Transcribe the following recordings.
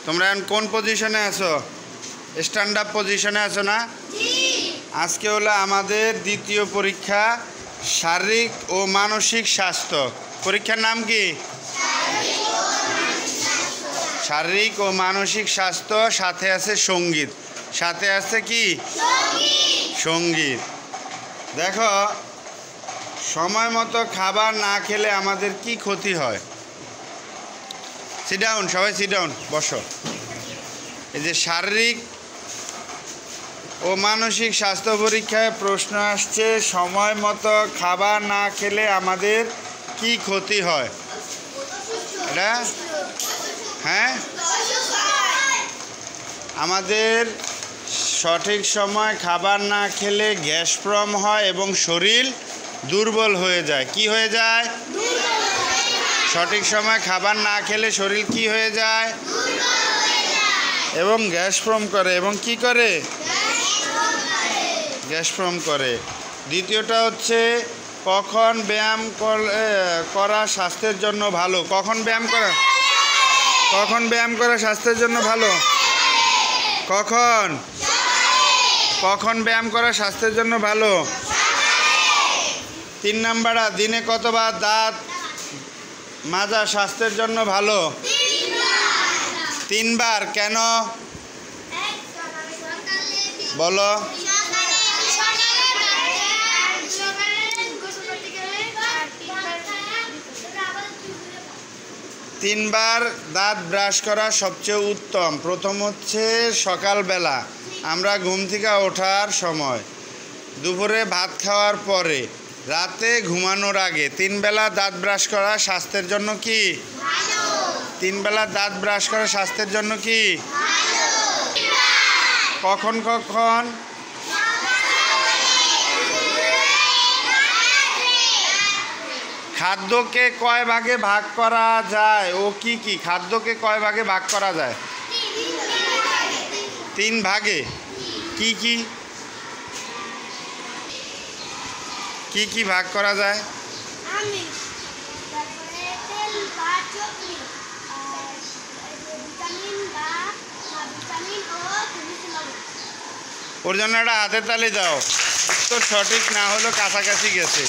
তোমরা এখন কোন পজিশনে আছো? স্ট্যান্ড আপ পজিশনে আছো না? আজকে হলো আমাদের দ্বিতীয় পরীক্ষা, শারীরিক ও মানসিক স্বাস্থ্য। পরীক্ষার নাম কি? শারীরিক ও মানসিক স্বাস্থ্য। সাথে আছে সঙ্গীত। সাথে আছে কি? সঙ্গীত। দেখো, সময় মতো খাবার না খেলে আমাদের কি ক্ষতি হয়? সিট ডাউন, সবাই সিট ডাউন, বসো। এই যে শারীরিক ও মানসিক স্বাস্থ্য পরীক্ষায় প্রশ্ন আসছে, সময় মতো খাবার না খেলে আমাদের কি ক্ষতি হয়? এটা হ্যাঁ, আমাদের সঠিক সময় খাবার না খেলে গ্যাস প্রম হয় এবং শরীর দুর্বল হয়ে যায়। কি হয়ে যায়? সঠিক সময় খাবার না খেলে শরীর কি হয়ে যায়? এবং গ্যাস প্রম করে। এবং কি করে? গ্যাস প্রম করে। দ্বিতীয়টা হচ্ছে, কখন ব্যায়াম করা স্বাস্থ্যের জন্য ভালো? কখন ব্যায়াম করা স্বাস্থ্যের জন্য ভালো? কখন ব্যায়াম করা স্বাস্থ্যের জন্য ভালো? 3 নাম্বার, দিনে কতবার দাঁত মাজা স্বাস্থ্যের জন্য ভালো? 3 বার। কেন বলো? 3 বার দাঁত ব্রাশ করা সবচেয়ে উত্তম। প্রথম হচ্ছে সকালবেলা, আমরা ঘুম থেকে ওঠার সময়, দুপুরে ভাত খাওয়ার পরে, রাতে ঘুমানোর আগে। 3 বেলা দাঁত ব্রাশ করা স্বাস্থ্যের জন্য কি? 3 বেলা দাঁত ব্রাশ করা স্বাস্থ্যের জন্য কি? কখন কখন? খাদ্যকে কয় ভাগে ভাগ করা যায় ও কি কি? খাদ্যকে কয় ভাগে ভাগ করা যায়? 3 ভাগে। কি কি কি কি ভাগ করা যায়? ওর জন্য একটা হাতের তালি দাও। তো সঠিক না হলো কাছাকাছি গেছে।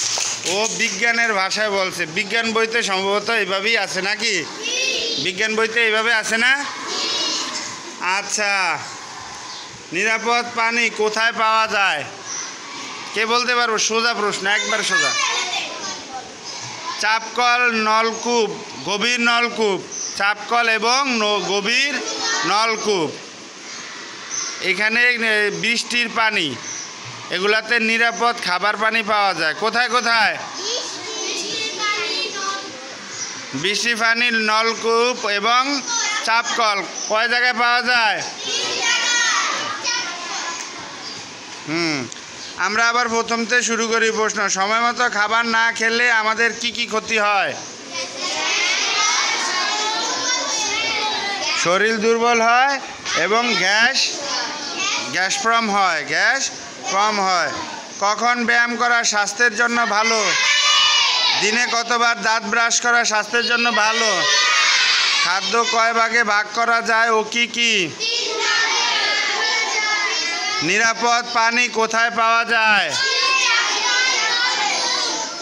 ও বিজ্ঞানের ভাষায় বলছে। বিজ্ঞান বইতে সম্ভবত এইভাবেই আছে নাকি? বিজ্ঞান বইতে এইভাবে আছে না? আচ্ছা, নিরাপদ পানি কোথায় পাওয়া যায়? কে বলতে পারবো? সোজা প্রশ্ন, একবার সোজা। চাপকল, নলকূপ, গভীর নলকূপ। চাপকল এবং গভীর নলকূপ। এখানে বৃষ্টির পানি, এগুলাতে নিরাপদ খাবার পানি পাওয়া যায়। কোথায় কোথায়? বৃষ্টির পানি, নলকূপ এবং চাপকল কয় জায়গায় পাওয়া যায়? আমরা আবার প্রথম থেকে শুরু করি প্রশ্ন। সময় মতো খাবার না খেলে আমাদের কি কি ক্ষতি হয়? শরীর দুর্বল হয় এবং গ্যাস প্রম হয়। কখন ব্যায়াম করা স্বাস্থ্যের জন্য ভালো? দিনে কতবার দাঁত ব্রাশ করা স্বাস্থ্যের জন্য ভালো? খাদ্য কয় ভাগে ভাগ করা যায় ও কি কি? নিরাপদ পানি কোথায় পাওয়া যায়?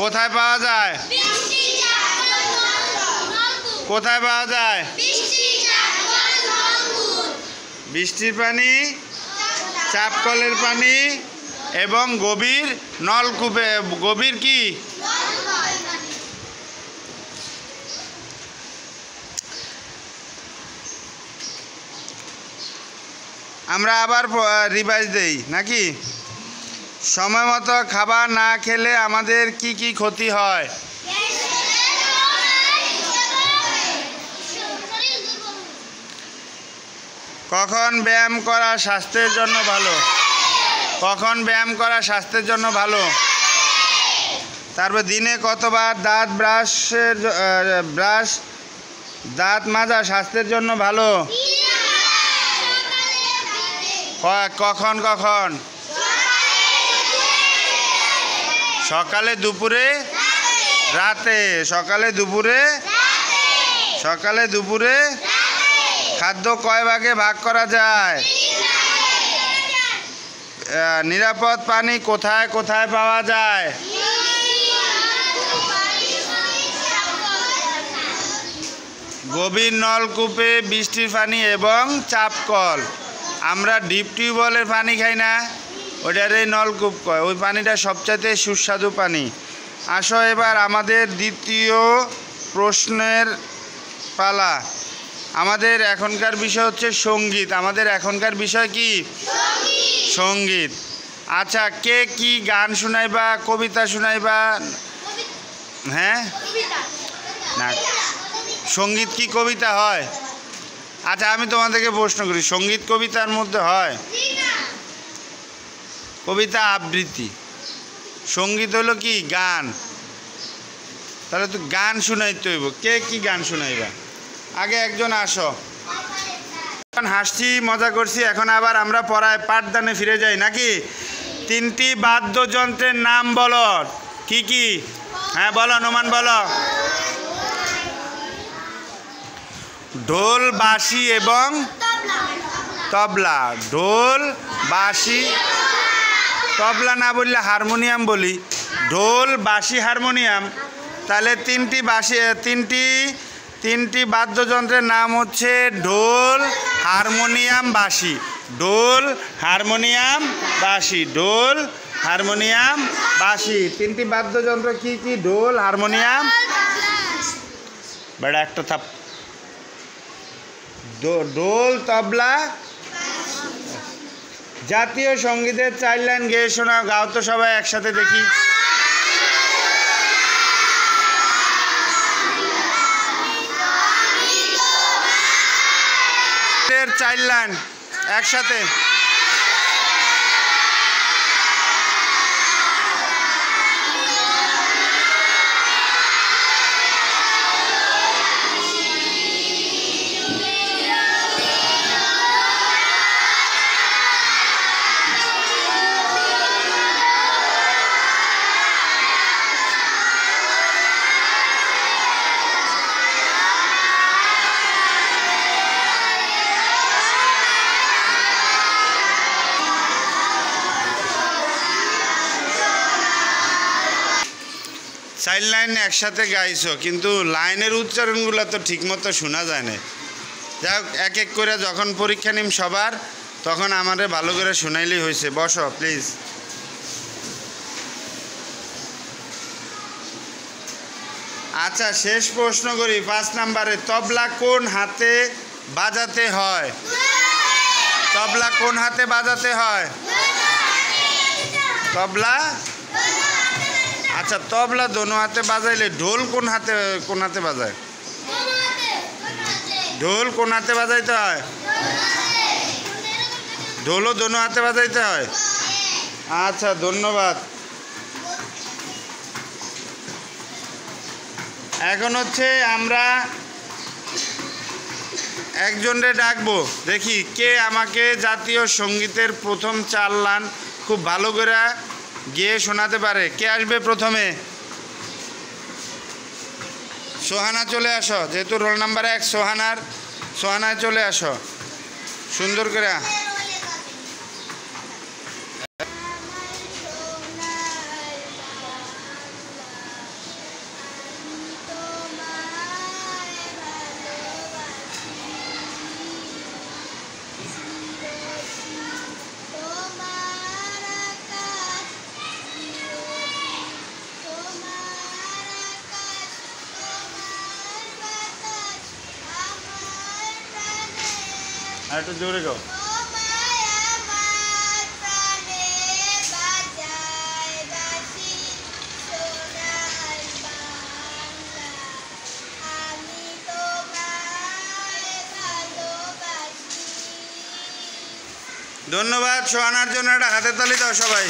কোথায় পাওয়া যায়? কোথায় পাওয়া যায়? বৃষ্টির পানি, চাপকলের পানি এবং গভীর নলকূপে। গভীর কি? আমরা আবার রিভাইজ দেই নাকি? সময় মতো খাবার না খেলে আমাদের কি কি ক্ষতি হয়? কখন ব্যায়াম করা স্বাস্থ্যের জন্য ভালো? কখন ব্যায়াম করা স্বাস্থ্যের জন্য ভালো? তারপর দিনে কতবার দাঁত দাঁত মাজা স্বাস্থ্যের জন্য ভালো? কখন কখন? সকালে, দুপুরে, রাতে। সকালে, দুপুরে, খাদ্য কয় ভাগে ভাগ করা যায়? নিরাপদ পানি কোথায় কোথায় পাওয়া যায়? গভীর নলকূপে, বৃষ্টির পানি এবং চাপ কল। আমরা ডিপ টিউবওয়েলের পানি খাই না, ওইটারই নলকূপ কয়। ওই পানিটা সবচাইতে সুস্বাদু পানি। আসো এবার আমাদের দ্বিতীয় প্রশ্নের পালা। আমাদের এখনকার বিষয় হচ্ছে সঙ্গীত। আমাদের এখনকার বিষয় কি? সঙ্গীত। আচ্ছা, কে কি গান শোনাইবা, কবিতা শোনাইবা? হ্যাঁ না, সঙ্গীত কি কবিতা হয়? আচ্ছা, আমি তোমাদেরকে প্রশ্ন করি, সঙ্গীত কবিতার মধ্যে হয়? কবিতা আবৃত্তি, সঙ্গীত হলো কি গান। তাহলে তো গান শুনাইতে হইব। কে কি গান শুনাইবা? আগে একজন আসো। এখন হাসছি, মজা করছি, এখন আবার আমরা পড়ায় পাঠদানে ফিরে যাই নাকি? 3টি বাদ্যযন্ত্রের নাম বলো। কি কি? হ্যাঁ বলো, নোমান বলো। ঢোল, বাঁশি এবং তবলা। ঢোল, বাঁশি, তবলা না বললে হারমোনিয়াম বলি। ঢোল, বাঁশি, হারমোনিয়াম। তাহলে তিনটি বাদ্যযন্ত্রের নাম হচ্ছে ঢোল, হারমোনিয়াম, বাঁশি। ঢোল, হারমোনিয়াম, বাঁশি। ঢোল, হারমোনিয়াম, বাঁশি। 3টি বাদ্যযন্ত্র কি কি? ঢোল, হারমোনিয়াম, বেড়া একটা থাপ। ঢোল, তবলা। জাতীয় সঙ্গীতের 4 লাইন গেয়ে শোনাও। গাও তো সবাই একসাথে দেখি। 4 লাইন একসাথে। চার লাইন একসাথে গাইছো, কিন্তু লাইনের উচ্চারণগুলো তো ঠিকমতো শোনা যায় না। যাই হোক, এক এক করে যখন পরীক্ষা নিম সবার, তখন আমারে ভালো করে শোনাইলেই হয়েছে। বসো প্লিজ। আচ্ছা, শেষ প্রশ্ন করি 5 নম্বরে। তবলা কোন হাতে বাজাতে হয়? তবলা কোন হাতে বাজাতে হয়? তবলা, আচ্ছা তবলা দোনো হাতে বাজাইলে ঢোল কোন হাতে বাজায়? ঢোল কোন হাতে বাজাইতে হয়? ঢোলও দোনো হাতে বাজাইতে হয়। আচ্ছা, ধন্যবাদ। এখন হচ্ছে আমরা একজনরে ডাকবো, দেখি কে আমাকে জাতীয় সঙ্গীতের প্রথম 4 লাইন খুব ভালো করে গিয়ে শোনাতে পারে। কে আসবে প্রথমে? সোহানা, চলে আসো। যেহেতু রোল নাম্বার 1 সোহানায় চলে আসো সুন্দর করে। আর একটু জোরে গাও। ধন্যবাদ সোহানার জন্য একটা হাতের তালি দাও সবাই।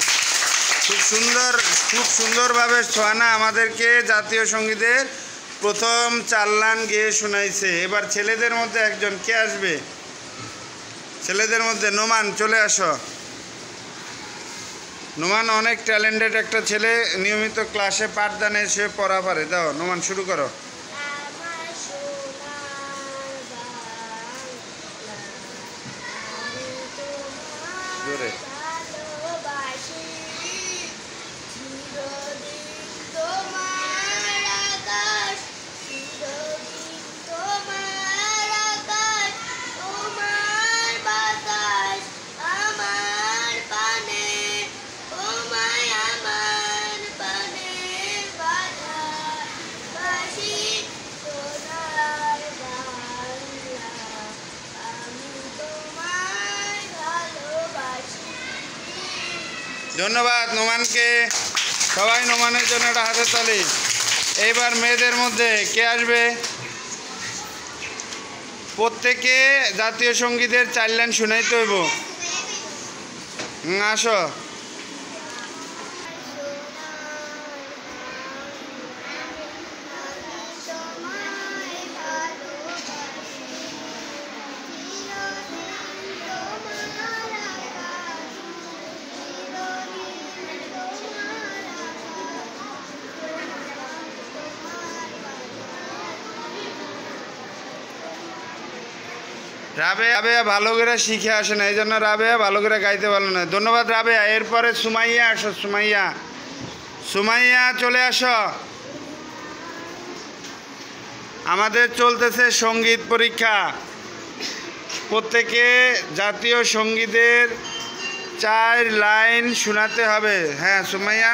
খুব সুন্দরভাবে সোহানা আমাদেরকে জাতীয় সঙ্গীতের প্রথম 4 লাইন গেয়ে শোনাইছে। এবার ছেলেদের মধ্যে একজন কে আসবে? ছেলেদের মধ্যে নোমান, চলে আসো। নোমান অনেক ট্যালেন্টেড একটা ছেলে, নিয়মিত ক্লাসে পাঠদানে সে পড়া পারে। দাও নোমান, শুরু করো। জোরে। ধন্যবাদ নোমানকে। সবাই নোমানের জন্য একটা হাতের তালি। এইবার মেয়েদের মধ্যে কে আসবে? প্রত্যেকে জাতীয় সঙ্গীতের 4 লাইন শুনাইতে হইব। আসো। রাবেয়া ভালো করে শিখে আসে না, এই জন্য রাবেয়া ভালো করে গাইতে পারলো না। ধন্যবাদ রাবেয়া। এরপরে সুমাইয়া আসো। সুমাইয়া চলে আসো। আমাদের চলতেছে সঙ্গীত পরীক্ষা। প্রত্যেকে জাতীয় সঙ্গীতের 4 লাইন শোনাতে হবে। হ্যাঁ সুমাইয়া।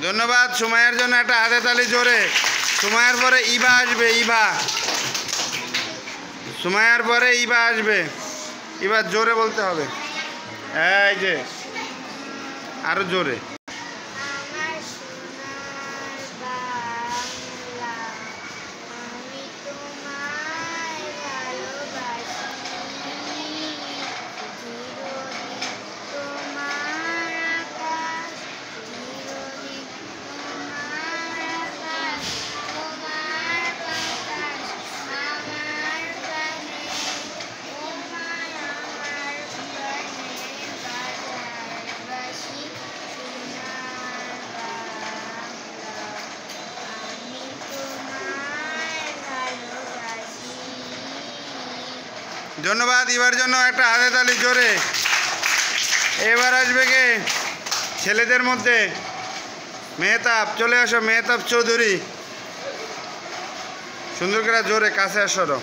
ধন্যবাদ সুমাইয়ার জন্য একটা হাতে তালি জোরে। সুমাইয়ার পরে ইভা আসবে। সুমাইয়ার পরে ইভা আসবে। ইভা জোরে বলতে হবে। এই যে আরো জোরে। ধন্যবাদ। এবার জন্য একটা হাতে তালি জোরে। এবার আসবে কে? ছেলেদের মধ্যে মেহতাব। চলে আসো মেহতাব চৌধুরী। সুন্দর করে জোরে কাছে আসো।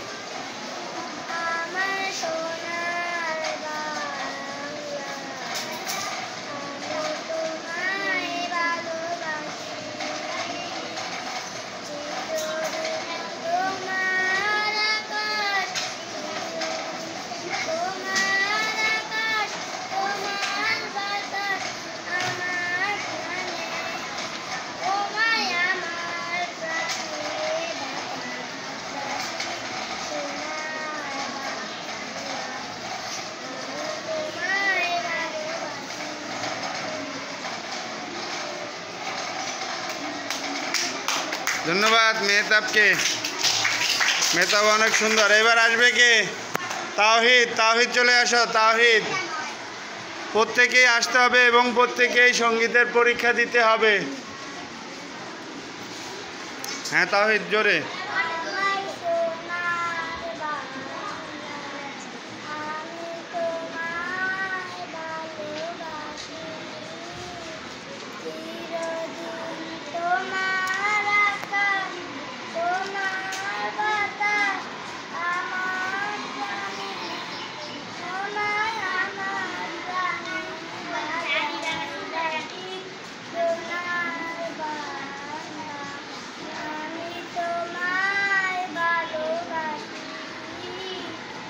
ধন্যবাদ মেহতাবকে। মেহতাব অনেক সুন্দর। এবার আসবে কে? তাওহিদ চলে আসো। তাওহিদ। প্রত্যেকেই আসতে হবে এবং প্রত্যেকেই সঙ্গীতের পরীক্ষা দিতে হবে। হ্যাঁ তাওহিদ জোরে।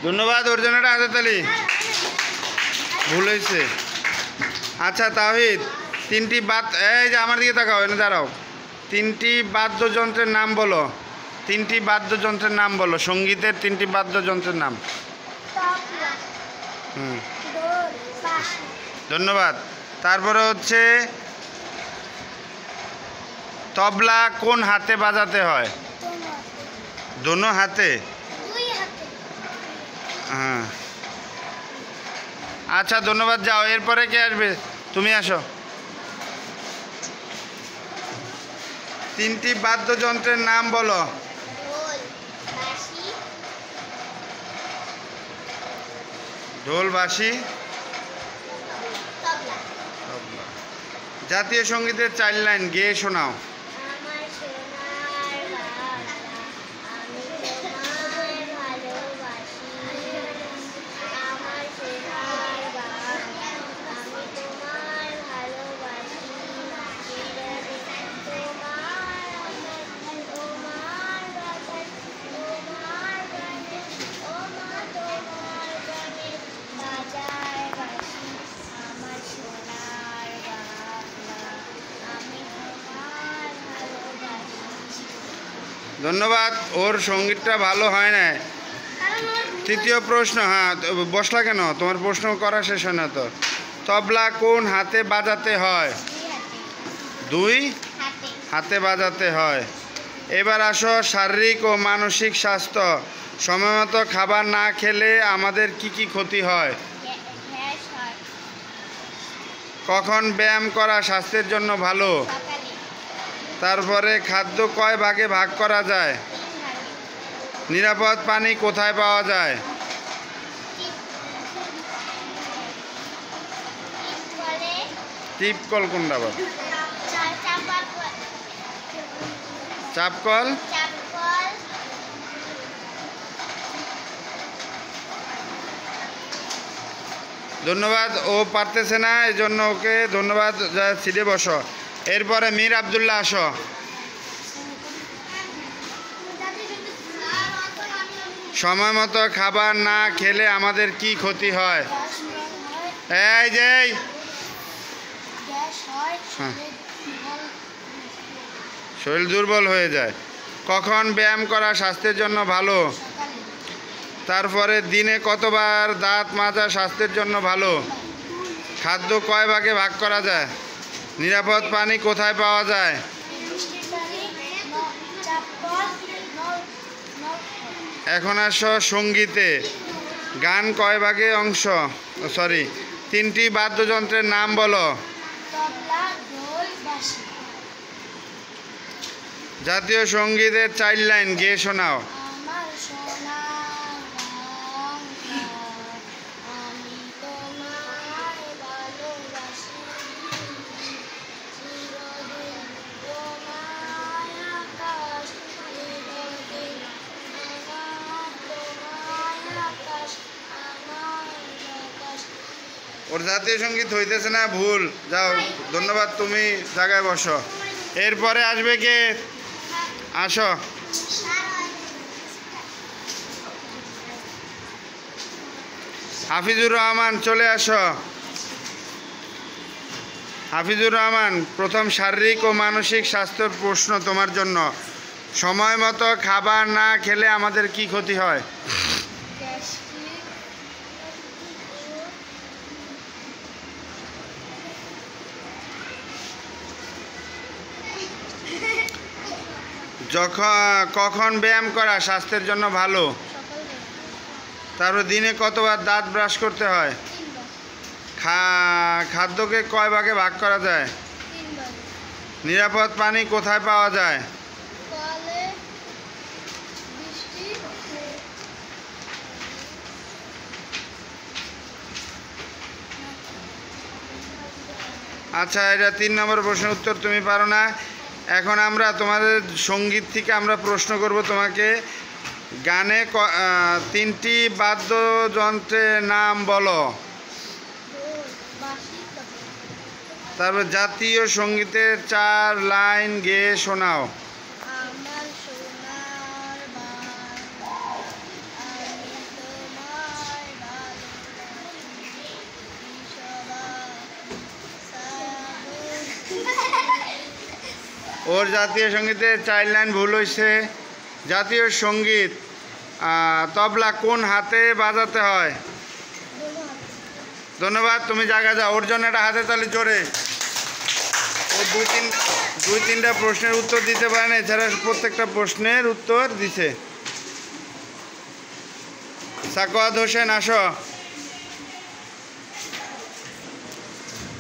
ধন্যবাদ। ওর জন্য একটা হাতে তালি। ভুল হয়েছে। আচ্ছা তাওহিদ 3টি এই যে আমার দিকে তাকাও, এনে দাঁড়াও। 3টি বাদ্যযন্ত্রের নাম বলো। তিনটি বাদ্যযন্ত্রের নাম বলো, সঙ্গীতের তিনটি বাদ্যযন্ত্রের নাম। হুম, ধন্যবাদ। তারপরে হচ্ছে তবলা কোন হাতে বাজাতে হয়? দোনো হাতে? হ্যাঁ, আচ্ছা ধন্যবাদ, যাও। এরপরে কে আসবে? তুমি আসো। তিনটি বাদ্যযন্ত্রের নাম বলো। ঢোল, বাঁশি, জাতীয় সঙ্গীতের 4 লাইন গেয়ে শোনাও। ধন্যবাদ, ওর সঙ্গীতটা ভালো হয় না। তৃতীয় প্রশ্ন। হ্যাঁ, বসলা কেন? তোমার প্রশ্ন করা শেষ হয় না তো। তবলা কোন হাতে বাজাতে হয়? 2 হাতে বাজাতে হয়। এবার আসো, শারীরিক ও মানসিক স্বাস্থ্য। সময়মতো খাবার না খেলে আমাদের কি কি ক্ষতি হয়? কখন ব্যায়াম করা স্বাস্থ্যের জন্য ভালো? তারপরে খাদ্য কয় ভাগে ভাগ করা যায়? নিরাপদ পানি কোথায় পাওয়া যায়? টিপকল কোনটা? আবার চাপকল। ধন্যবাদ, ও পারতেছে না, এই জন্য ওকে ধন্যবাদ। সিটে বসো। এরপরে মীর আব্দুল্লাহ আসো। সময় মতো খাবার না খেলে আমাদের কি ক্ষতি হয়? এই যে শরীর দুর্বল হয়ে যায়। কখন ব্যায়াম করা স্বাস্থ্যের জন্য ভালো? তারপরে দিনে কতবার দাঁত মাজা স্বাস্থ্যের জন্য ভালো? খাদ্য কয় ভাগে ভাগ করা যায়? নিরাপদ পানি কোথায় পাওয়া যায়? এখন আসো সঙ্গীতে। গান কয় ভাগে অংশ? সরি, তিনটি বাদ্যযন্ত্রের নাম বলো। জাতীয় সঙ্গীতের 4 লাইন গেয়ে শোনাও। ওর জাতীয় সঙ্গীত হইতেছে না, ভুল। যাও, ধন্যবাদ, তুমি জায়গায় বসো। এরপরে আসবে কে? আসো। হাফিজুর রহমান, চলে আসো। হাফিজুর রহমান, প্রথম শারীরিক ও মানসিক স্বাস্থ্যের প্রশ্ন তোমার জন্য। সময় মতো খাবার না খেলে আমাদের কি ক্ষতি হয়? কখন ব্যায়াম করা স্বাস্থ্যের জন্য ভালো? তারপর দিনে কতবার দাঁত ব্রাশ করতে হয়? খাদ্যকে কয় ভাগে ভাগ করা যায়? নিরাপদ পানি কোথায় পাওয়া যায়? আচ্ছা, এটা 3 নম্বর প্রশ্নের উত্তর তুমি পারো না। এখন আমরা তোমাদের সঙ্গীত থেকে আমরা প্রশ্ন করব তোমাকে। গানে 3টি বাদ্যযন্ত্রের নাম বলো। তারপর জাতীয় সঙ্গীতের 4 লাইন গেয়ে শোনাও। ওর জাতীয় সঙ্গীতের 4 লাইন ভুল হয়েছে। জাতীয় সঙ্গীত তবলা কোন হাতে বাজাতে হয়? ধন্যবাদ, তুমি জায়গা যাও। ওর জন্য একটা হাতে তালি জোরে। ও দুই তিনটা প্রশ্নের উত্তর দিতে পারে না, এছাড়া প্রত্যেকটা প্রশ্নের উত্তর দিছে। সাকোয়াত হোসেন, আসো।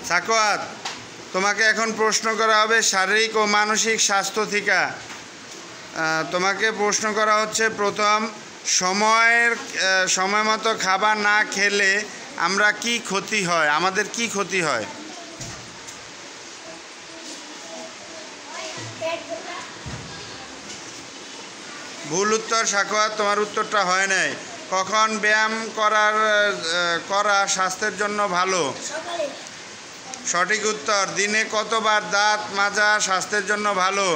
সাকোয়াত, তোমাকে এখন প্রশ্ন করা হবে শারীরিক ও মানসিক স্বাস্থ্য থেকে। তোমাকে প্রশ্ন করা হচ্ছে, প্রথম, সময় মতো খাবার না খেলে আমরা কি ক্ষতি হয়, আমাদের কি ক্ষতি হয়? ভুল উত্তর সাকোয়াত, তোমার উত্তরটা হয় নাই। কখন ব্যায়াম করা স্বাস্থ্যের জন্য ভালো? সঠিক উত্তর। দিনে কতবার দাঁত মাজা স্বাস্থ্যের জন্য ভালো?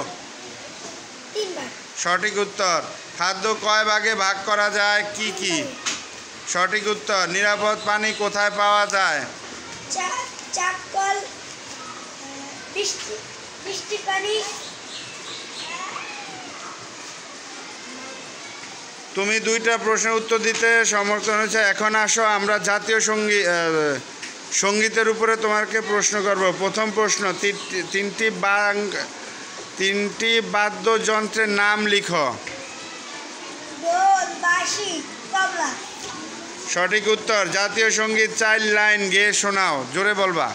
সঠিক উত্তর। খাদ্য কয় ভাগে ভাগ করা যায়, কি কি? সঠিক উত্তর। নিরাপদ পানি কোথায় পাওয়া যায়? তুমি দুইটা প্রশ্নের উত্তর দিতে সমর্থন হয়েছে। এখন আসো, আমরা জাতীয় সঙ্গীতের উপরে তোমাকে প্রশ্ন করব। প্রথম প্রশ্ন, তিনটি বাদ্যযন্ত্রের নাম লিখো। সঠিক উত্তর। জাতীয় সঙ্গীত 4 লাইন গেয়ে শোনাও, জোরে বলবা।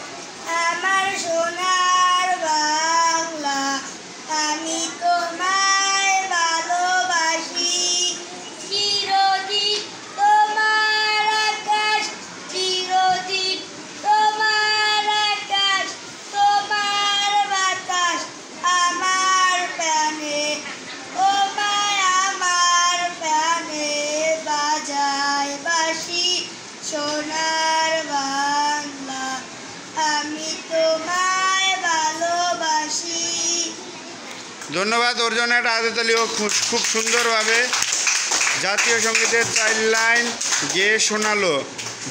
আমার সোনার বাংলা, আমি তোমায় ভালোবাসি, চিরদিন তোমার আকাশ, চিরদিন তোমার আকাশ, তোমার বাতাস আমার প্রাণে, ও মায় আমার প্রাণে বাজায় বাঁশি, সোনার বাংলা, আমি তোমায় ভালোবাসি। ধন্যবাদ, ওর জন্য একটা হাতে তালি। ও খুব সুন্দরভাবে জাতীয় সঙ্গীতের 4 লাইন গেয়ে শোনালো।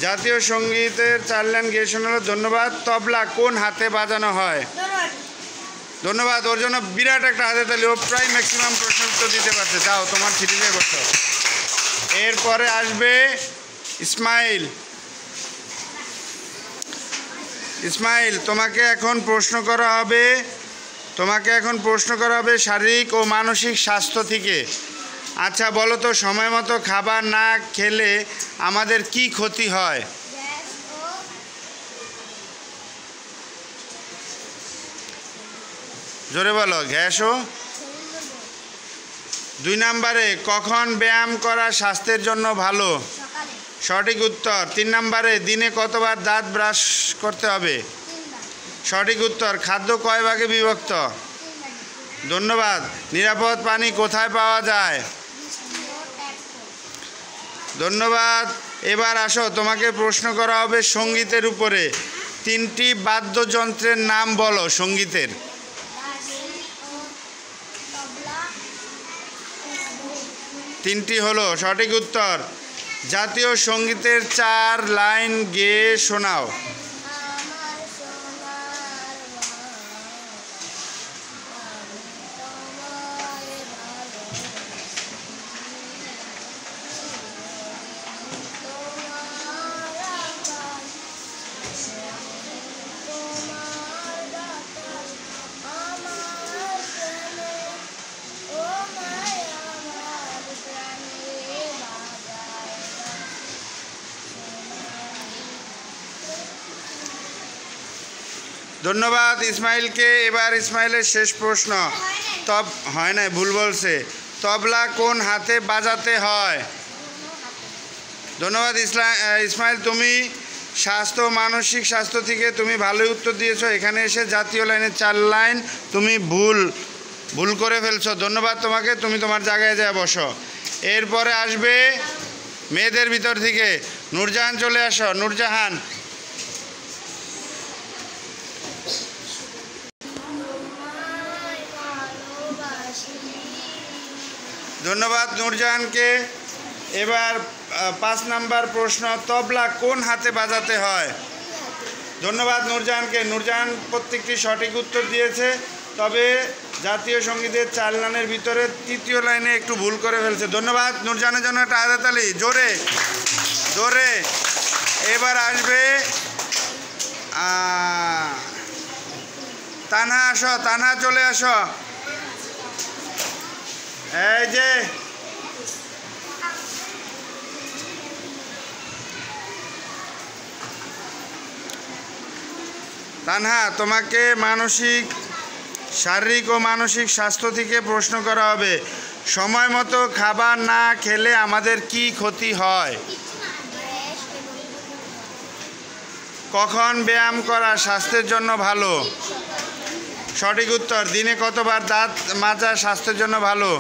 জাতীয় সঙ্গীতের 4 লাইন গেয়ে শোনালো। ধন্যবাদ। তবলা কোন হাতে বাজানো হয়? ধন্যবাদ, ওর জন্য বিরাট একটা হাতে তালি। ও প্রায় ম্যাক্সিমাম প্রশ্নের উত্তর দিতে পারছে। যাও, তোমার সিটিতে বসো। এরপরে আসবে ইসমাইল। ইসমাইল, তোমাকে এখন প্রশ্ন করা হবে শারীরিক ও মানসিক স্বাস্থ্য থেকে। আচ্ছা বলো তো, সময় মতো খাবার না খেলে আমাদের কি ক্ষতি হয়? জোরে বলো। গ্যাস ও 2 নম্বরে, কখন ব্যায়াম করা স্বাস্থ্যের জন্য ভালো? সঠিক উত্তর। 3 নম্বরে, দিনে কতবার দাঁত ব্রাশ করতে হবে? সঠিক উত্তর। খাদ্য কয় ভাগে বিভক্ত? ধন্যবাদ। নিরাপদ পানি কোথায় পাওয়া যায়? ধন্যবাদ। এবার আসো, তোমাকে প্রশ্ন করা হবে সঙ্গীতের উপরে। 3টি বাদ্যযন্ত্রের নাম বলো সঙ্গীতের। 3টি হলো। সঠিক উত্তর। জাতীয় সঙ্গীতের 4 লাইন গেয়ে শোনাও। ধন্যবাদ ইসমাইলকে। এবার ইসমাইলের শেষ প্রশ্ন। হয় না, ভুল বলছে। তবলা কোন হাতে বাজাতে হয়? ধন্যবাদ ইসমাইল, তুমি মানসিক স্বাস্থ্য থেকে তুমি ভালোই উত্তর দিয়েছো। এখানে এসে জাতীয় লাইনের 4 লাইন তুমি ভুল করে ফেলছো। ধন্যবাদ তোমাকে, তুমি তোমার জায়গায় যা বসো। এরপরে আসবে মেয়েদের ভিতর থেকে নূরজাহান, চলে আসো। নূরজাহান। ধন্যবাদ নূরজাহানকে। এবার 5 নাম্বার প্রশ্ন, তবলা কোন হাতে বাজাতে হয়? ধন্যবাদ নূরজাহানকে। নূরজাহান প্রত্যেকটি সঠিক উত্তর দিয়েছে, তবে জাতীয় সঙ্গীতের 4 লাইনের ভিতরে 3য় লাইনে একটু ভুল করে ফেলছে। ধন্যবাদ। নূরজানের জন্য একটা হাততালি, জোরে জোরে। এবার আসবে তানহা, আসো তানহা, চলে আসো। এই যে তানহা, তোমাকে শারীরিক ও মানসিক স্বাস্থ্য থেকে প্রশ্ন করা হবে। সময় মতো খাবার না খেলে আমাদের কি ক্ষতি হয়? কখন ব্যায়াম করা স্বাস্থ্যের জন্য ভালো? সঠিক উত্তর। দিনে কতবার দাঁত মাজা স্বাস্থ্যের জন্য ভালো?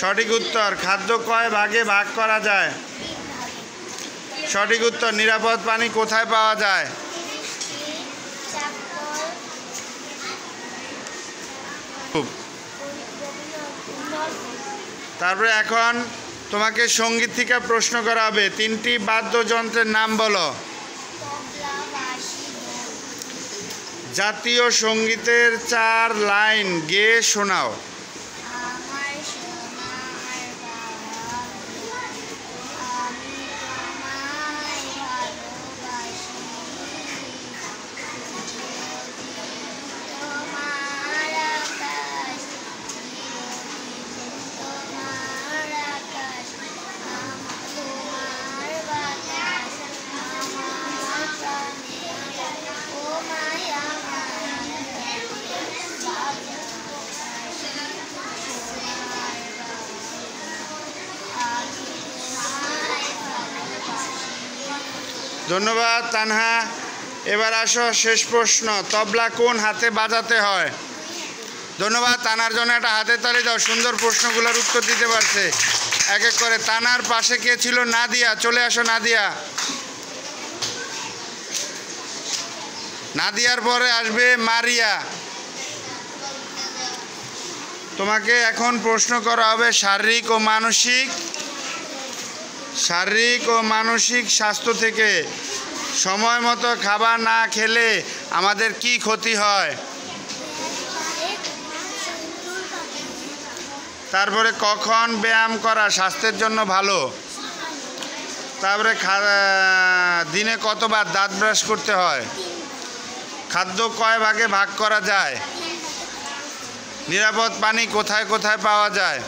সঠিক উত্তর। খাদ্য কয় ভাগে ভাগ করা যায়? সঠিক উত্তর। নিরাপদ পানি কোথায় পাওয়া যায়? তারপরে এখন তোমাকে সঙ্গীত থেকে প্রশ্ন করা হবে। 3টি বাদ্যযন্ত্রের নাম বলো। জাতীয় সঙ্গীতের 4 লাইন গেয়ে শোনাও। ধন্যবাদ তানহা। এবার আসো শেষ প্রশ্ন। তবলা কোন হাতে বাজাতে হয়? ধন্যবাদ। তানার জন্য একটা হাতের তালি দাও, সুন্দর প্রশ্নগুলোর উত্তর দিতে পারছে এক এক করে। তানার পাশে কে ছিল? নাদিয়া, চলে আসো নাদিয়া। নাদিয়ার পরে আসবে মারিয়া। তোমাকে এখন প্রশ্ন করা হবে শারীরিক ও মানসিক স্বাস্থ্য থেকে। সময় মতো খাবার না খেলে আমাদের কি ক্ষতি হয়? তারপরে কখন ব্যায়াম করা স্বাস্থ্যের জন্য ভালো? তারপরে দিনে কতবার দাঁত ব্রাশ করতে হয়? খাদ্য কয় ভাগে ভাগ করা যায়? নিরাপদ পানি কোথায় কোথায় পাওয়া যায়?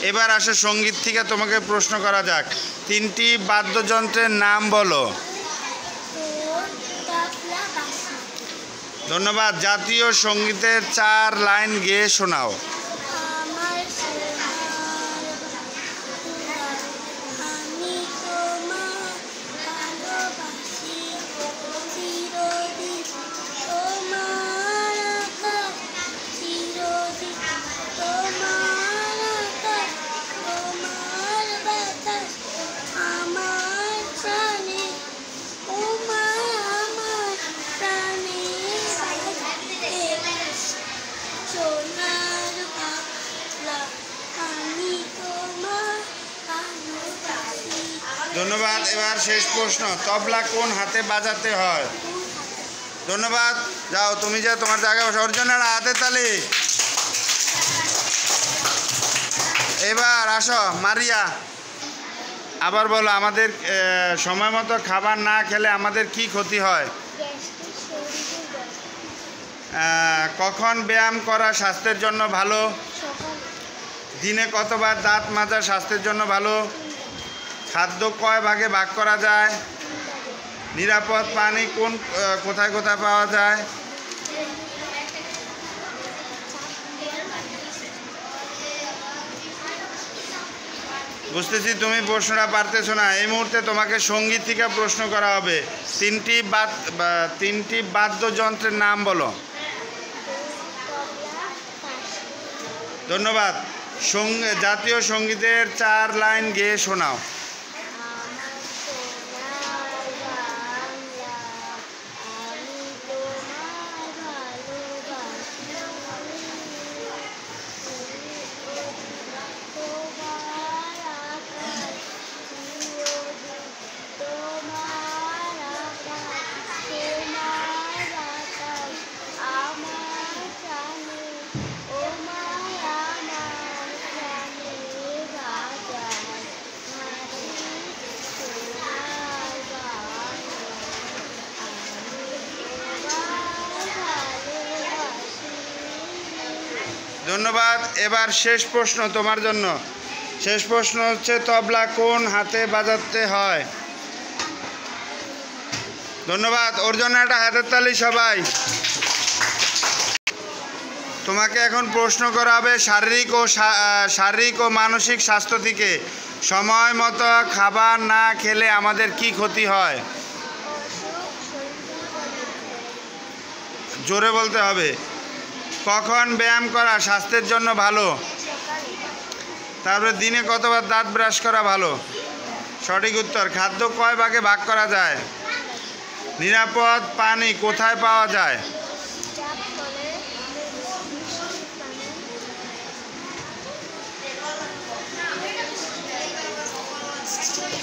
এবার আসো সঙ্গীত থেকে তোমাকে প্রশ্ন করা যাক। 3টি বাদ্যযন্ত্রের নাম বলো। ধন্যবাদ। জাতীয় সঙ্গীতের 4 লাইন গেয়ে শোনাও। ধন্যবাদ। এবার শেষ প্রশ্ন। তবলা কোন হাতে বাজাতে হয়? ধন্যবাদ। যাও তুমি, যা তোমার জায়গায় বসো। ওর জন্য হাতে তালি। এবার আসো মারিয়া, আবার বলো। আমাদের সময় মতো খাবার না খেলে আমাদের কি ক্ষতি হয়? কখন ব্যায়াম করা স্বাস্থ্যের জন্য ভালো? দিনে কতবার দাঁত মাজা স্বাস্থ্যের জন্য ভালো? খাদ্য কয় ভাগে ভাগ করা যায়? নিরাপদ পানি কোথায় কোথায় পাওয়া যায়? বুঝতেছি তুমি প্রশ্নটা পারতেছো না। এই মুহূর্তে তোমাকে সঙ্গীত থেকে প্রশ্ন করা হবে। 3টি বাদ্যযন্ত্রের নাম বলো। ধন্যবাদ। জাতীয় সঙ্গীতের 4 লাইন গেয়ে শোনাও। ও মায়া আমার প্রাণের বাজার, মাঝি সোনার বাংলা, আমি তোমায় ভালোবাসি। ধন্যবাদ। এবার শেষ প্রশ্ন তোমার জন্য। শেষ প্রশ্ন হচ্ছে তবলা কোন হাতে বাজাতে হয়? ধন্যবাদ। ওর জন্য একটা হাতের তালি সবাই। তোমাকে এখন প্রশ্ন করা হবে শারীরিক ও মানসিক স্বাস্থ্য থেকে। সময় মতো খাবার না খেলে আমাদের কি ক্ষতি হয়? জোরে বলতে হবে। কখন ব্যায়াম করা স্বাস্থ্যের জন্য ভালো? তারপরে দিনে কতবার দাঁত ব্রাশ করা ভালো? সঠিক উত্তর। খাদ্য কয় ভাগে ভাগ করা যায়? নিরাপদ পানি কোথায় পাওয়া যায়?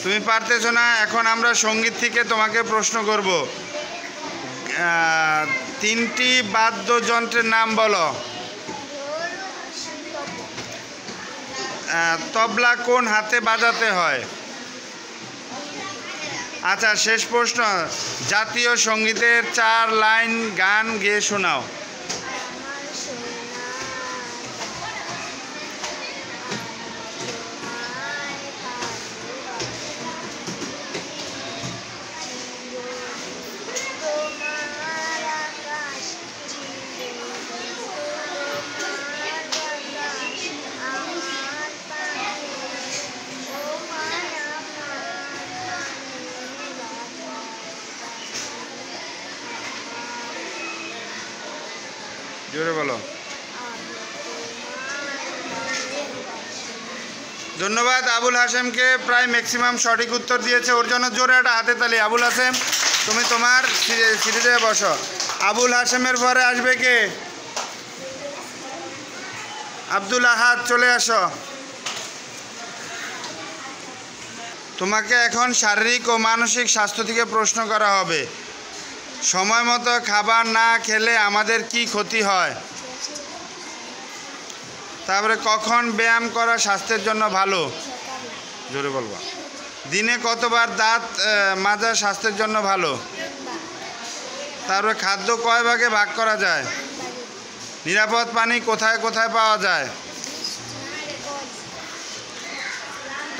তুমি পারতেছো না। এখন আমরা সঙ্গীত থেকে তোমাকে প্রশ্ন করব। 3টি বাদ্যযন্ত্রের নাম বলো। তবলা কোন হাতে বাজাতে হয়? আচ্ছা, শেষ প্রশ্ন। জাতীয় সঙ্গীতের 4 লাইন গান গেয়ে শোনাও। জোরে বলো। ধন্যবাদ। আবুল হাশেমকে প্রায় ম্যাক্সিমাম সঠিক উত্তর দিয়েছে। ওর জন্য জোরে একটা হাতে তালি। আবুল হাশেম, তুমি তোমার সিরিজে বসো। আবুল হাশেমের পরে আসবে কে? আব্দুল আহাদ, চলে আসো। তোমাকে এখন শারীরিক ও মানসিক স্বাস্থ্য থেকে প্রশ্ন করা হবে। সময় মতো খাবার না খেলে আমাদের কি ক্ষতি হয়? তারপরে কখন ব্যায়াম করা স্বাস্থ্যের জন্য ভালো? জোরে বলবা। দিনে কতবার দাঁত মাজা স্বাস্থ্যের জন্য ভালো? তারপরে খাদ্য কয় ভাগে ভাগ করা যায়? নিরাপদ পানি কোথায় কোথায় পাওয়া যায়?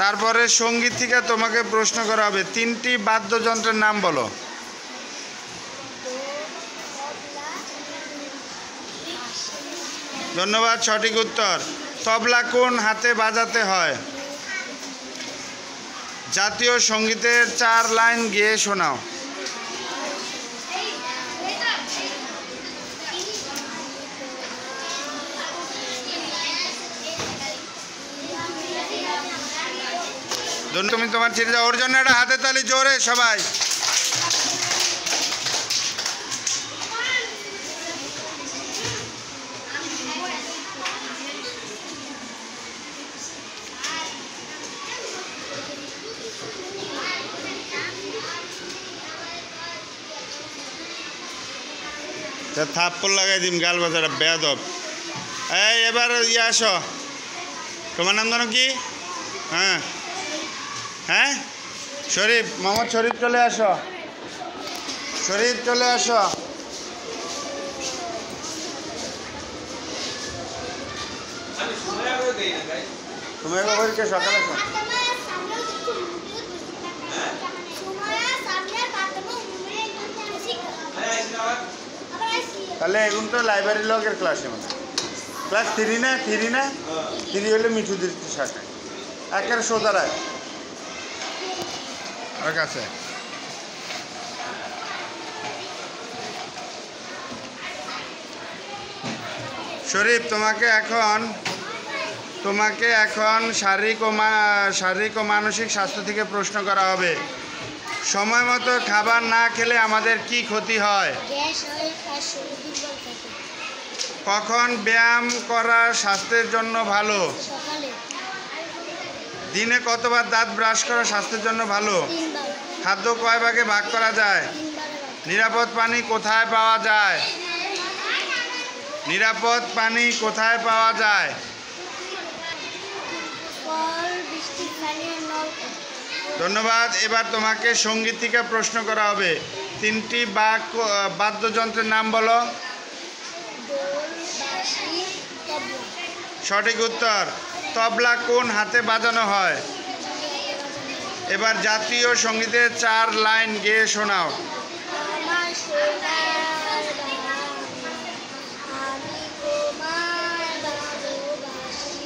তারপরে সঙ্গীত থেকে তোমাকে প্রশ্ন করা হবে। 3টি বাদ্যযন্ত্রের নাম বলো। ধন্যবাদ, সঠিক উত্তর। তবলা কোন হাতে বাজাতে হয়? জাতীয় সঙ্গীতের 4 লাইন গেয়ে শোনাও। তুমি তোমার ছেড়ে যাও। ওর জন্য একটা হাতে তালি জোরে সবাই। থাপ্পড় লাগাই দিম গাল বাজারা বেয়াদব। এই এবার ইয়ে আসো। তোমার নাম জানো কি? হ্যাঁ হ্যাঁ, শরীফ, মোহাম্মদ শরীফ, চলে আসো। শরীফ, চলে আসো। তুমি বাবাকে সকালে আসো। তাহলে এখন তো লাইব্রেরি লগের ক্লাসে মানে ক্লাস 3 না 3 হলে মিঠু দিতে শাখা একের সোদারায় ওর কাছে। শরীফ, তোমাকে এখন শারীরিক ও মানসিক স্বাস্থ্য থেকে প্রশ্ন করা হবে। সময় মতো খাবার না খেলে আমাদের কি ক্ষতি হয়? কখন ব্যায়াম করা স্বাস্থ্যের জন্য ভালো? দিনে কতবার দাঁত ব্রাশ করা স্বাস্থ্যের জন্য ভালো? খাদ্য কয় ভাগে ভাগ করা যায়? নিরাপদ পানি কোথায় পাওয়া যায়? নিরাপদ পানি কোথায় পাওয়া যায়? কল, বৃষ্টির পানি আর নলকূপ। ধন্যবাদ। এবার তোমাকে সঙ্গীত থেকে প্রশ্ন করা হবে। 3টি বাদ্যযন্ত্রের নাম বলো। ঢোল, বাঁশি, তবলা। সঠিক উত্তর। তবলা কোন হাতে বাজানো হয়? এবার জাতীয় সঙ্গীতের 4 লাইন গেয়ে শোনাও। আমার সোনার বাংলা, আমি তোমায় ভালোবাসি,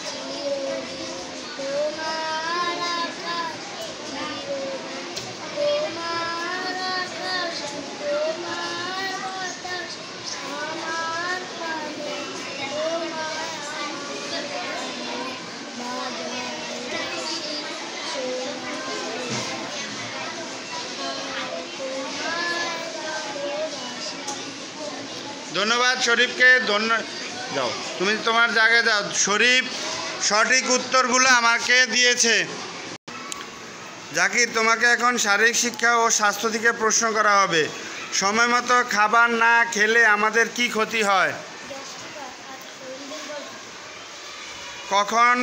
চিরদিন তোমার আকাশ, চিরদিন তোমার আকাশ, তোমার বাতাস আমার প্রাণে, তোমায় আমার প্রাণে বাজায় বাঁশি, সোনার ধন্যবাদ শরীফকে। যাও, তুমি তোমার জায়গায় যাও। শরীফ সঠিক উত্তরগুলো আমাকে দিয়েছে। জাকির, তোমাকে এখন শারীরিক শিক্ষা ও স্বাস্থ্য থেকে প্রশ্ন করা হবে। সময় মতো খাবার না খেলে আমাদের কি ক্ষতি হয়? কখন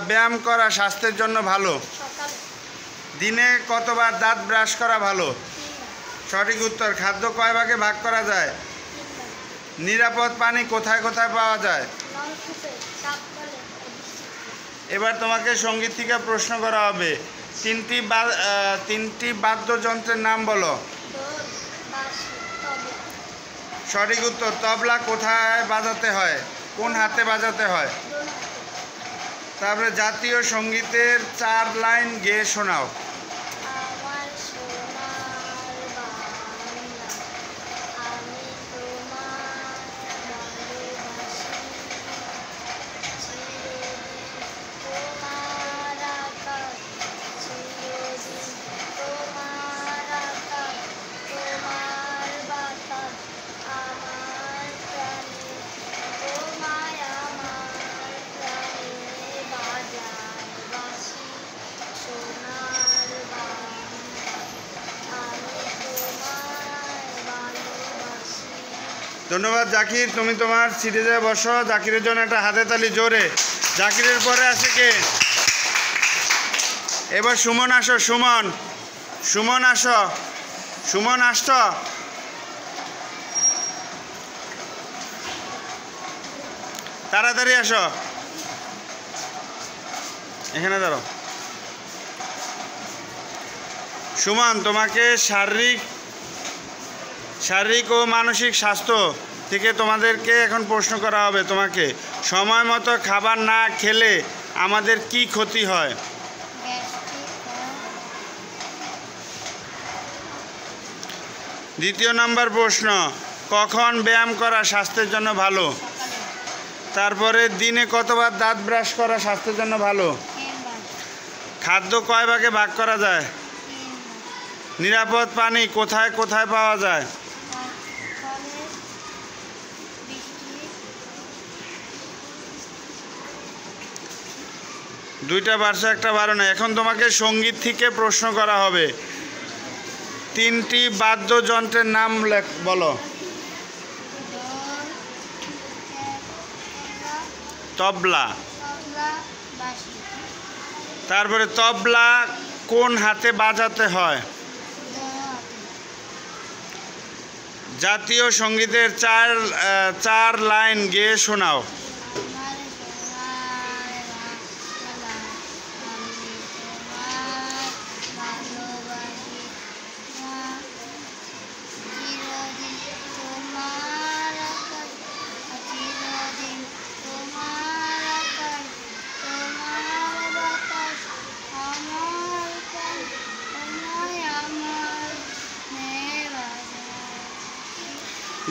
ব্যায়াম করা স্বাস্থ্যের জন্য ভালো? সকালে দিনে কতবার দাঁত ব্রাশ করা ভালো? সঠিক উত্তর। খাদ্য কয় ভাগে ভাগ করা যায়? নিরাপদ পানি কোথায় কোথায় পাওয়া যায়? নলকূপে, চাপকলে, এবার তোমাকে সঙ্গীত থেকে প্রশ্ন করা হবে। 3টি বাদ্যযন্ত্রের নাম বলো। ঢোল, বাঁশি, তবলা। সঠিক উত্তর। তবলা কোথায় বাজাতে হয়? কোন হাতে বাজাতে হয়? দোল হাতে। তারপরে জাতীয় সঙ্গীতের 4 লাইন গেয়ে শোনাও। আমার সোনার বাংলা, আমি তোমায় ভালোবাসি, চিরদিন তোমার আকাশ, চিরদিন তোমার আকাশ, তোমার বাতাস আমার প্রাণে, তোমায় আমার প্রাণে বাজায় বাঁশি, সোনার বাংলা, আমি তোমায় ভালোবাসি। ধন্যবাদ জাকির। তুমি তোমার সিটে যায় বসো। জাকিরের জন্য একটা হাতে তালি জোরে। জাকিরের পরে আছে কে? এবার সুমন আসো। সুমন আসো। সুমন আসছো? তাড়াতাড়ি আসো, এখানে দাঁড়াও। সুমন, তোমাকে শারীরিক ও মানসিক স্বাস্থ্য থেকে তোমাদেরকে এখন প্রশ্ন করা হবে। তোমাকে সময় মতো খাবার না খেলে আমাদের কি ক্ষতি হয়? দ্বিতীয় নম্বর প্রশ্ন, কখন ব্যায়াম করা স্বাস্থ্যের জন্য ভালো? তারপরে দিনে কতবার দাঁত ব্রাশ করা স্বাস্থ্যের জন্য ভালো? খাদ্য কয় ভাগে ভাগ করা যায়? নিরাপদ পানি কোথায় কোথায় পাওয়া যায়? দুইটা বারশো একটা 12 না। এখন তোমাকে সঙ্গীত থেকে প্রশ্ন করা হবে। 3টি বাদ্যযন্ত্রের নাম বলো। তবলা। তারপরে তবলা কোন হাতে বাজাতে হয়? জাতীয় সঙ্গীতের 4 লাইন গেয়ে শোনাও।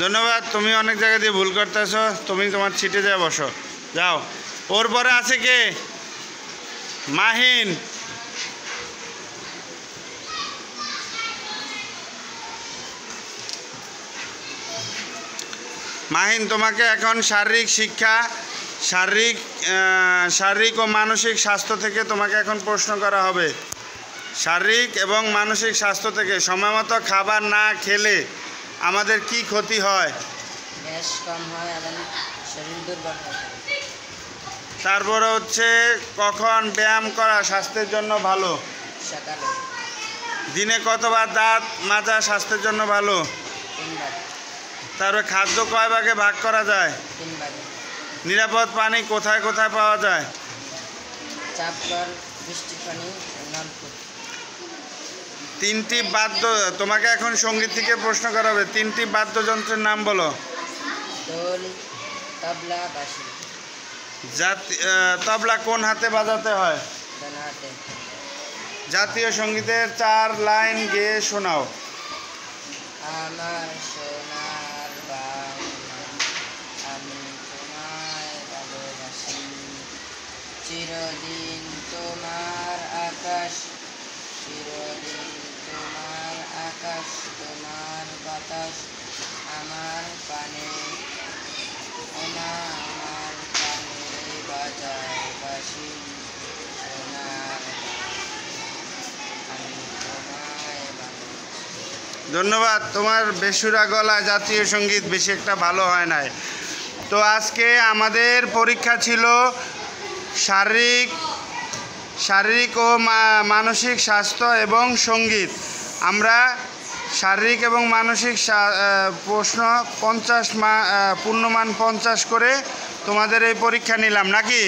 ধন্যবাদ। তুমি অনেক জায়গা দিয়ে ভুল করতেছো। তুমি তোমার সিটে যা বসো, যাও। ওর পরে আছে কে? মাহিন। মাহিন, তোমাকে এখন শারীরিক শিক্ষা, শারীরিক ও মানসিক স্বাস্থ্য থেকে তোমাকে এখন প্রশ্ন করা হবে। শারীরিক এবং মানসিক স্বাস্থ্য থেকে সময়মতো খাবার না খেলে আমাদের কি ক্ষতি হয়? গ্যাস কম হয় এবং শরীর দুর্বল হয়ে থাকে। তারপরে হচ্ছে কখন ব্যায়াম করা স্বাস্থ্যের জন্য ভালো? সকালে দিনে কতবার দাঁত মাজা স্বাস্থ্যের জন্য ভালো? 3 বার। তারপরে খাদ্য কয় ভাগে ভাগ করা যায়? 3 ভাগে। নিরাপদ পানি কোথায় কোথায় পাওয়া যায়? চাপ কল, বৃষ্টির পানি, নলকূপ। 3টি বাদ্য, তোমাকে এখন সঙ্গীত থেকে প্রশ্ন করা হবে। 3টি বাদ্যযন্ত্রের নাম বলো। ঢোল, তবলা, বাঁশি। তবলা কোন হাতে বাজাতে হয়? ডান হাতে। জাতীয় সঙ্গীতের 4 লাইন গেয়ে শোনাও। আমার সোনার বাংলা, আমি তোমায় ভালোবাসি, চিরদিন তোমার আকাশ, চিরদিন তোমার আকাশ, তোমার বাতাস আমার পানে, ওমা আমার পানে বাজায় বাঁশি, সোনার আমি তোমায় ভালোবাসি। ধন্যবাদ। তোমার বেসুরা গলায় জাতীয় সঙ্গীত বেশি একটা ভালো হয় নাই। তো আজকে আমাদের পরীক্ষা ছিল শারীরিক ও মানসিক স্বাস্থ্য এবং সঙ্গীত। আমরা শারীরিক এবং মানসিক প্রশ্ন 50 পূর্ণমান 50 করে তোমাদের এই পরীক্ষা নিলাম নাকি?